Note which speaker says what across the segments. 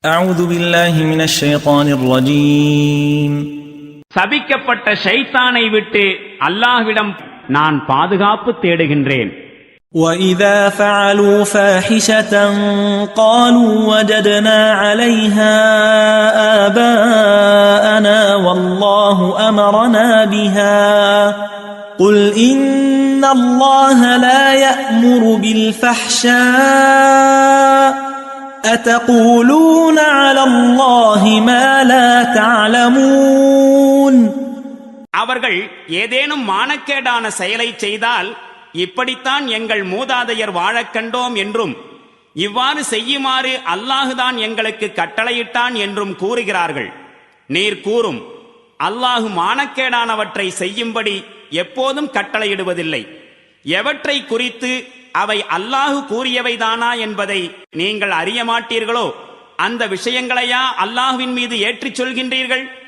Speaker 1: أعوذ بالله من الشيطان الرجيم.
Speaker 2: சபிக்கப்பட்ட ஷைத்தானை விட்டு அல்லாஹ்விடம் நான் பாதுகாப்பு தேடுகின்றேன்.
Speaker 1: وَإِذَا فَعَلُوا فَاحِشَةً قَالُوا وَجَدْنَا عَلَيْهَا آبَاءَنَا وَاللَّهُ أَمَرَنَا بِهَا قُلْ إِنَّ اللَّهَ لَا يَأْمُرُ بِالْفَحْشَاءِ أَتَقُولُونَ عَلَى اللَّهِ مَا لَا تَعْلَمُونَ.
Speaker 2: அவர்கள் ஏதேனும் மானக்கேடான செயலை செய்தால் இப்படித்தான் எங்கள் மூதாதையர் வாழக் கண்டோம் என்றும் இவ்வாறு செய்யுமாறு அல்லாஹுதான் எங்களுக்கு கட்டளையிட்டான் என்றும் கூறுகிறார்கள். நீர் கூறும், அல்லாஹு மானக்கேடானவற்றை செய்யும்படி எப்போதும் கட்டளையிடுவதில்லை. எவற்றை குறித்து அவை அல்லாஹு கூறியவைதானா என்பதை நீங்கள் அறிய மாட்டீர்களோ அந்த விஷயங்களையா அல்லாஹுவின் மீது ஏற்றிச் சொல்கின்றீர்கள்?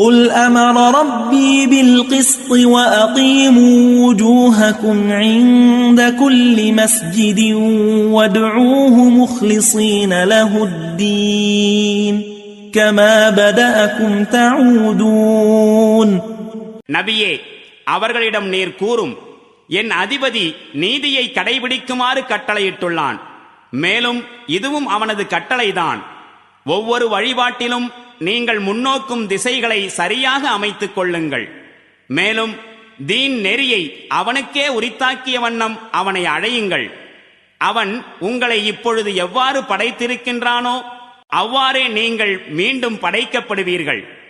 Speaker 1: قُلْ أَمَرَ رَبِّي بِالْقِسْطِ وَأَقِيمُوا وُجُوهَكُمْ عِندَ كُلِّ مَسْجِدٍ وَادْعُوهُ مُخْلِصِينَ لَهُ الدِّينَ كَمَا بَدَأَكُمْ تَعُودُونَ.
Speaker 2: நபியே, அவர்களிடம் நீர் கூறும், என் அதிபதி நீதியை கடைபிடிக்குமாறு கட்டளையிட்டுள்ளான். மேலும் இதுவும் அவனது கட்டளைதான். ஒவ்வொரு வழிபாட்டிலும் நீங்கள் முன்னோக்கும் திசைகளை சரியாக அமைத்துக் கொள்ளுங்கள். மேலும் தீன் நெறியை அவனுக்கே உரித்தாக்கிய வண்ணம் அவனை அழையுங்கள். அவன் உங்களை இப்பொழுது எவ்வாறு படைத்திருக்கின்றானோ அவ்வாறே நீங்கள் மீண்டும் படைக்கப்படுவீர்கள்.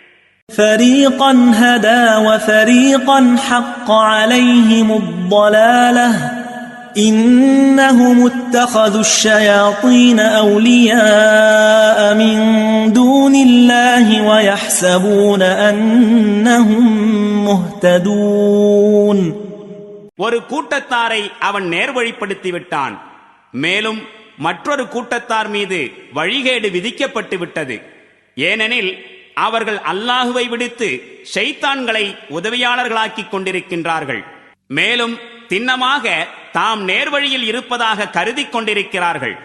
Speaker 1: فريقا هدى وفريقا حق عليهم الضلالة إنهم اتخذوا الشياطين أولياء من دون الله ويحسبون أنهم مهتدون.
Speaker 2: ஒரு கூட்டத்தாரை அவன் நேர்வழிப்படுத்தி விட்டான். மேலும் மற்றொரு கூட்டத்தார் மீது வழிகேடு விதிக்கப்பட்டு விட்டது. ஏனெனில் அவர்கள் அல்லாஹுவை விடுத்து ஷைத்தான்களை உதவியாளர்களாக்கிக் கொண்டிருக்கின்றார்கள். மேலும் திண்ணமாக தாம் நேர்வழியில் இருப்பதாக கருதிக் கொண்டிருக்கிறார்கள்.